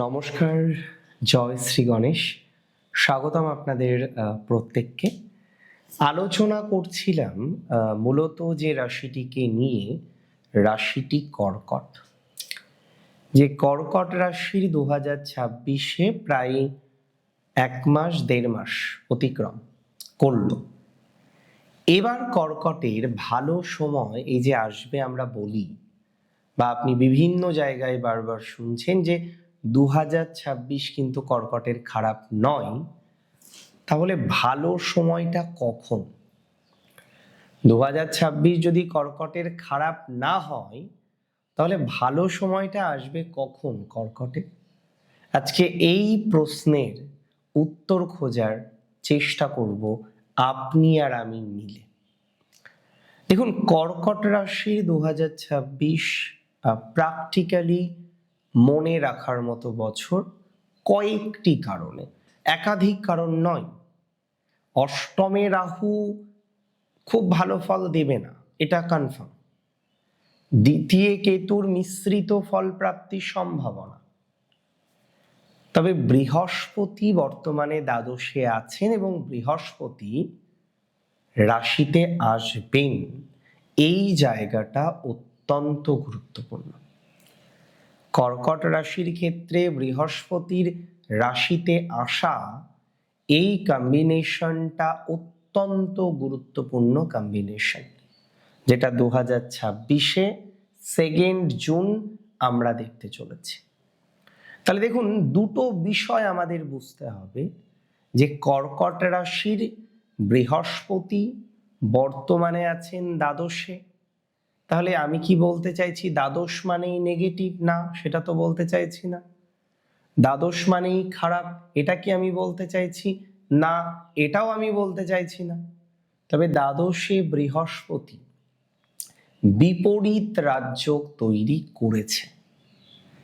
নমস্কার, জয় শ্রী গণেশ। স্বাগতম আপনাদের প্রত্যেককে। আলোচনা করছিলাম মূলত যে রাশিটিকে নিয়ে, রাশিটি কর্কট। যে কর্কট রাশির 2026-এ প্রায় 1 মাস 1.5 মাস অতিক্রম করল। এবার কর্কটের ভালো সময় এই যে আসবে আমরা বলি, বা আপনি বিভিন্ন জায়গায় বারবার শুনছেন যে 2026 কিন্তু কর্কটের খারাপ নয়। তাহলে ভালো সময়টা কখন? 2026 যদি কর্কটের খারাপ না হয়, তাহলে ভালো সময়টা আসবে কখন কর্কটে? আজকে এই প্রশ্নের উত্তর খোঁজার চেষ্টা করব আপনি আর আমি মিলে। দেখুন, কর্কট রাশির 2026 প্র্যাকটিক্যালি মনে রাখার মতো বছর কয়েকটি কারণে, একাধিক কারণ নয়। অষ্টমে রাহু খুব ভালো ফল দেবে না, এটা কনফার্ম। দ্বিতীয় কেতুর মিশ্রিত ফল প্রাপ্তির সম্ভাবনা। তবে বৃহস্পতি বর্তমানে দ্বাদশে আছেন এবং বৃহস্পতি রাশিতে আসবেন, এই জায়গাটা অত্যন্ত গুরুত্বপূর্ণ। কর্কট রাশির ক্ষেত্রে বৃহস্পতির রাশিতে আসা, এই কম্বিনেশনটা অত্যন্ত গুরুত্বপূর্ণ কম্বিনেশন, যেটা 2026-এ 2 জুন আমরা দেখতে চলেছি। তাহলে দেখুন, দুটো বিষয় আমাদের বুঝতে হবে যে কর্কট রাশির বৃহস্পতি বর্তমানে আছেন দ্বাদশে। তাহলে আমি কি বলতে চাইছি? দ্বাদশ মানেই নেগেটিভ না, সেটা তো বলতে চাইছি না। দ্বাদশ মানেই খারাপ, এটা কি আমি বলতে চাইছি? না, এটাও আমি বলতে চাইছি না। তবে দ্বাদশে বৃহস্পতি বিপরীত রাজযোগ তৈরি করেছে।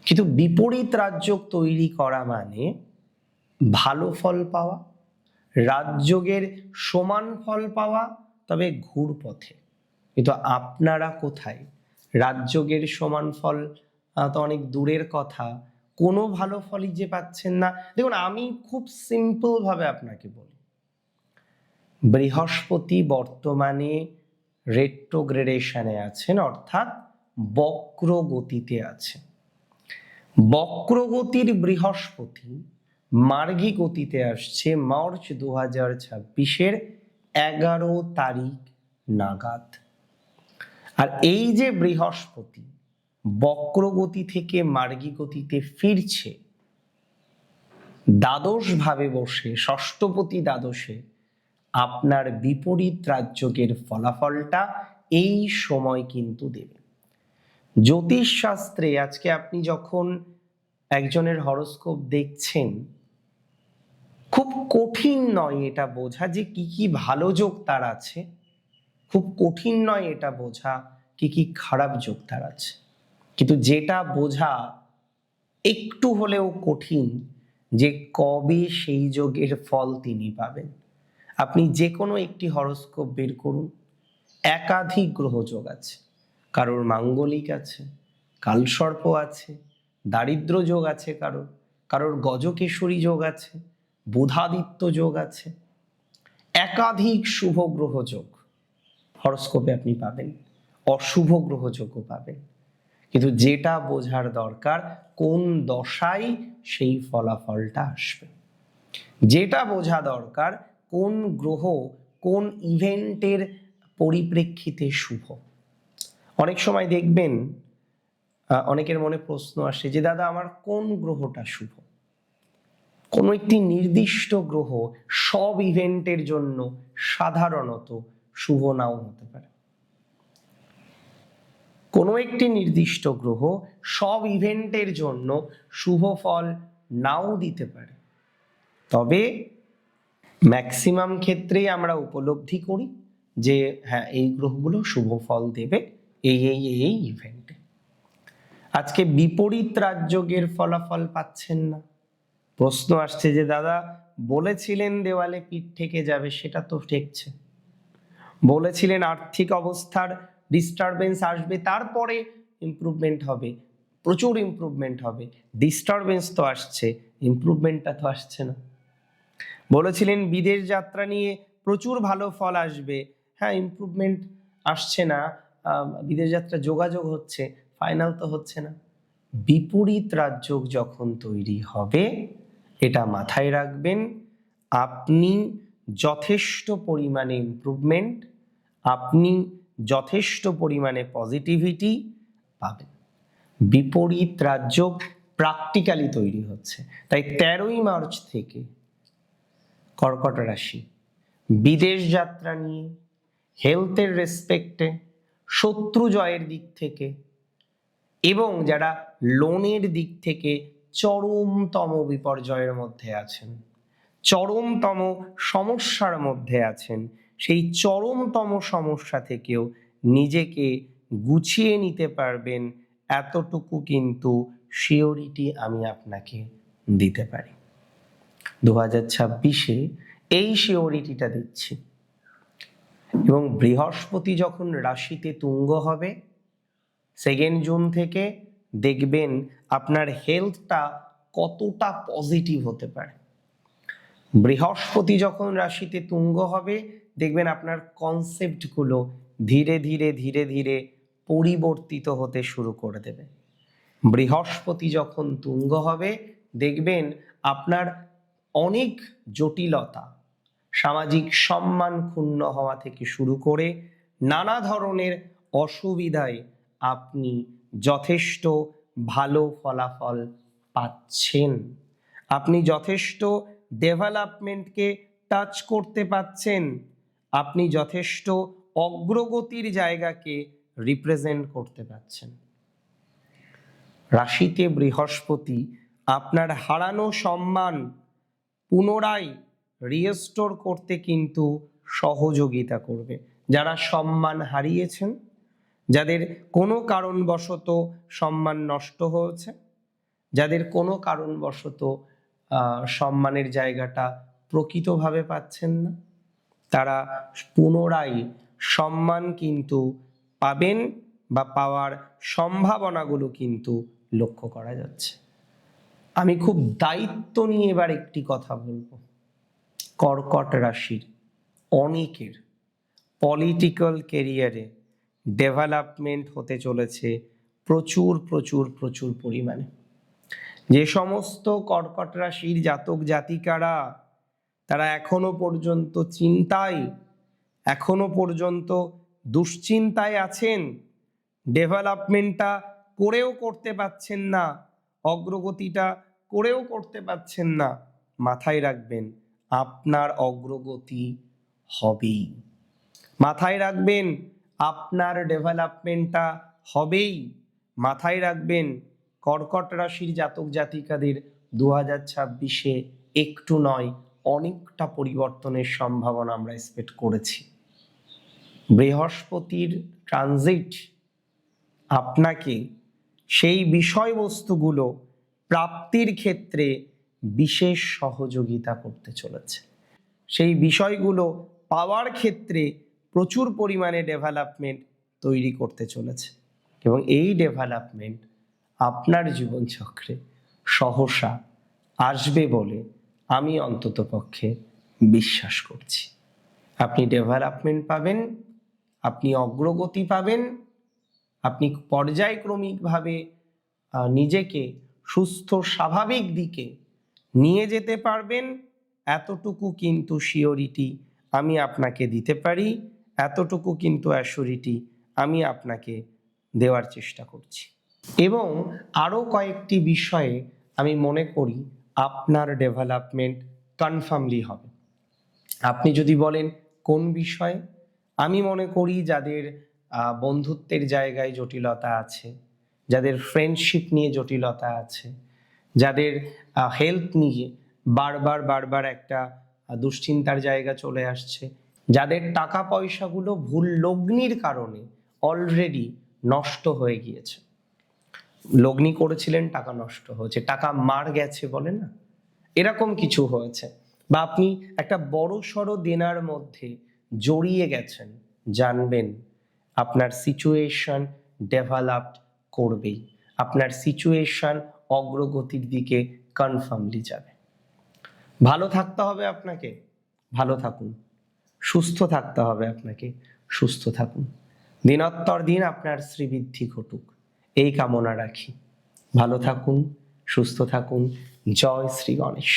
কিন্তু বিপরীত রাজযোগ তৈরি করা মানে ভালো ফল পাওয়া, রাজযোগের সমান ফল পাওয়া, তবে ঘুরপথে। কিন্তু আপনারা কোথায়? রাজযোগের সমান ফল তো অনেক দূরের কথা, কোনো ভালো ফলই যে পাচ্ছেন না। দেখুন, আমি খুব সিম্পল ভাবে আপনাকে বলি, বৃহস্পতি বর্তমানে রেট্রোগ্রেডেশনে আছেন, অর্থাৎ বক্র গতিতে আছেন। বক্রগতির বৃহস্পতি মার্গী গতিতে আসছে মার্চ 2026-এর 11 তারিখ নাগাদ। আর এই যে বৃহস্পতি বক্রগতি থেকে মার্গী গতিতে ফিরছে, দ্বাদশ ভাবে বসে, ষষ্ঠপতি দ্বাদশে, আপনার বিপরীত রাজযোগের ফলাফলটা এই সময় কিন্তু দেবে। জ্যোতিষ শাস্ত্রে আজকে আপনি যখন একজনের হরোস্কোপ দেখছেন, খুব কঠিন নয় এটা বোঝা যে কি কি ভালো যোগ তার আছে, খুব কঠিন নয় এটা বোঝা কি কি খারাপ যোগ তার আছে। কিন্তু যেটা বোঝা একটু হলেও কঠিন যে কবে সেই যোগের ফল তিনি পাবেন। আপনি যে কোনো একটি হরোস্কোপ বের করুন, একাধিক গ্রহ যোগ আছে। কারোর মাঙ্গলিক আছে, কালসর্প আছে, দারিদ্র যোগ আছে, কারোর গজকেশরী যোগ আছে, বুধাদিত্য যোগ আছে, একাধিক শুভ গ্রহ যোগ হরোস্কোপে আপনি পাবেন, অশুভ গ্রহ যোগও পাবেন। কিন্তু যেটা বোঝার দরকার, কোন দশায় সেই ফলাফলটা আসবে। যেটা বোঝা দরকার, কোন গ্রহ কোন ইভেন্টের পরিপ্রেক্ষিতে শুভ। অনেক সময় দেখবেন অনেকের মনে প্রশ্ন আসে যে দাদা, আমার কোন গ্রহটা শুভ? কোন একটি নির্দিষ্ট গ্রহ সব ইভেন্টের জন্য সাধারণত শুভ নাও হতে পারে। কোনো একটি নির্দিষ্ট গ্রহ সব ইভেন্টের জন্য শুভ ফল নাও দিতে পারে। তবে ম্যাক্সিমাম ক্ষেত্রেই আমরা উপলব্ধি করি যে হ্যাঁ, এই গ্রহগুলো শুভ ফল দেবে এই এই এই ইভেন্টে। আজকে বিপরীত রাজযোগের ফলাফল পাচ্ছেন না। প্রশ্ন আসছে যে দাদা, বলেছিলেন দেওয়ালে পিঠ থেকে যাবে, সেটা তো ঠেকছে। বলেছিলেন আর্থিক অবস্থার ডিস্টারবেন্স আসবে, তারপরে ইমপ্রুভমেন্ট হবে, প্রচুর ইমপ্রুভমেন্ট হবে। ডিস্টারবেন্স তো আসছে, ইমপ্রুভমেন্টটা তো আসছে না। বলেছিলেন বিদেশ যাত্রা নিয়ে প্রচুর ভালো ফল আসবে, হ্যাঁ ইমপ্রুভমেন্ট আসছে না। বিদেশ যাত্রা যোগাযোগ হচ্ছে, ফাইনাল তো হচ্ছে না। বিপরীত রাজযোগ যখন তৈরি হবে, এটা মাথায় রাখবেন, আপনি যথেষ্ট পরিমাণে ইমপ্রুভমেন্ট, আপনি যথেষ্ট পরিমাণে পজিটিভিটি পাবেন। বিপরীত রাজযোগ প্র্যাকটিক্যালি তৈরি হচ্ছে। তাই 13ই মার্চ থেকে কর্কট রাশি বিদেশ যাত্রা নিয়ে, হেলথের রেসপেক্টে, শত্রু জয়ের দিক থেকে এবং যারা লোনের দিক থেকে চরমতম বিপর্যয়ের মধ্যে আছেন, চরমতম সমস্যার মধ্যে আছেন, সেই চরমতম সমস্যা থেকেও নিজেকে গুছিয়ে নিতে পারবেন, এতটুকু কিন্তু সিওরিটি আমি আপনাকে দিতে পারি। 2026-এ এই সিওরিটিটা দিচ্ছি। এবং বৃহস্পতি যখন রাশিতে তুঙ্গ হবে 2 জুন থেকে, দেখবেন আপনার হেলথটা কতটা পজিটিভ হতে পারে। বৃহস্পতি যখন রাশিতে তুঙ্গ হবে, দেখবেন আপনার কনসেপ্টগুলো ধীরে ধীরে ধীরে ধীরে পরিবর্তিত হতে শুরু করে দেবে। বৃহস্পতি যখন তুঙ্গ হবে, দেখবেন আপনার অনেক জটিলতা, সামাজিক সম্মান ক্ষুণ্ণ হওয়া থেকে শুরু করে নানা ধরনের অসুবিধায় আপনি যথেষ্ট ভালো ফলাফল পাচ্ছেন, আপনি যথেষ্ট ডেভেলপমেন্টকে টাচ করতে পাচ্ছেন, আপনি যথেষ্ট অগ্রগতির জায়গাকে রিপ্রেজেন্ট করতে পাচ্ছেন। রাশিতে বৃহস্পতি আপনার হারানো সম্মান পুনরায় রিস্টোর করতে কিন্তু সহযোগিতা করবে। যারা সম্মান হারিয়েছেন, যাদের কোনো কারণবশত সম্মান নষ্ট হয়েছে, যাদের কোনো কারণবশত সম্মানের জায়গাটা প্রকৃতভাবে পাচ্ছেন না, তারা পুনরায় সম্মান কিন্তু পাবেন বা পাওয়ার সম্ভাবনাগুলো কিন্তু লক্ষ্য করা যাচ্ছে। আমি খুব দায়িত্ব নিয়ে এবার একটি কথা বলবো। কর্কট রাশির অনেকের পলিটিক্যাল ক্যারিয়ারে ডেভেলপমেন্ট হতে চলেছে প্রচুর প্রচুর প্রচুর পরিমাণে। যে সমস্ত কর্কট রাশির জাতক জাতিকারা তারা এখনো পর্যন্ত চিন্তায়, এখনো পর্যন্ত দুশ্চিন্তায় আছেন, ডেভেলপমেন্টটা করেও করতে পাচ্ছেন না, অগ্রগতিটা করেও করতে পাচ্ছেন না, মাথায় রাখবেন আপনার অগ্রগতি হবেই। মাথায় রাখবেন আপনার ডেভেলপমেন্টটা হবেই। মাথায় রাখবেন কর্কট রাশির জাতক জাতিকাদের 2026-এ একটু নয় অনেকটা পরিবর্তনের সম্ভাবনা আমরা এক্সপেক্ট করেছি। বৃহস্পতির ট্রানজিট আপনাকে সেই বিষয়বস্তুগুলো প্রাপ্তির ক্ষেত্রে বিশেষ সহযোগিতা করতে চলেছে। সেই বিষয়গুলো পাওয়ার ক্ষেত্রে প্রচুর পরিমাণে ডেভেলপমেন্ট তৈরি করতে চলেছে এবং এই ডেভেলপমেন্ট আপনার জীবনচক্রে সহসা আসবে বলে আমি অন্ততপক্ষে বিশ্বাস করছি। আপনি ডেভেলপমেন্ট পাবেন, আপনি অগ্রগতি পাবেন, আপনি পর্যায়ক্রমিকভাবে নিজেকে সুস্থ স্বাভাবিক দিকে নিয়ে যেতে পারবেন, এতটুকু কিন্তু সিওরিটি আমি আপনাকে দিতে পারি, এতটুকু কিন্তু অ্যাসিওরিটি আমি আপনাকে দেওয়ার চেষ্টা করছি। এবং আরও কয়েকটি বিষয়ে আমি মনে করি আপনার ডেভেলপমেন্ট কনফার্মলি হবে। আপনি যদি বলেন কোন বিষয়ে, আমি মনে করি যাদের বন্ধুত্বের জায়গায় জটিলতা আছে, যাদের ফ্রেন্ডশিপ নিয়ে জটিলতা আছে, যাদের হেলথ নিয়ে বারবার একটা দুশ্চিন্তার জায়গা চলে আসছে, যাদের টাকা পয়সাগুলো ভুল লগ্নির কারণে অলরেডি নষ্ট হয়ে গিয়েছে, লগ্নি করেছিলেন টাকা নষ্ট হয়েছে, টাকা মার গেছে বলে না, এরকম কিছু হয়েছে, বা আপনি একটা বড় সড়ো দেনার মধ্যে জড়িয়ে গেছেন, জানবেন আপনার সিচুয়েশন ডেভেলপ করবেই। আপনার সিচুয়েশন অগ্রগতির দিকে কনফার্মলি যাবে। ভালো থাকতে হবে আপনাকে, ভালো থাকুন। সুস্থ থাকতে হবে আপনাকে, সুস্থ থাকুন। দিনোত্তর দিন আপনার শ্রীবৃদ্ধি ঘটুক এই কামনা রাখি। ভালো থাকুন, সুস্থ থাকুন। জয় শ্রী গণেশ।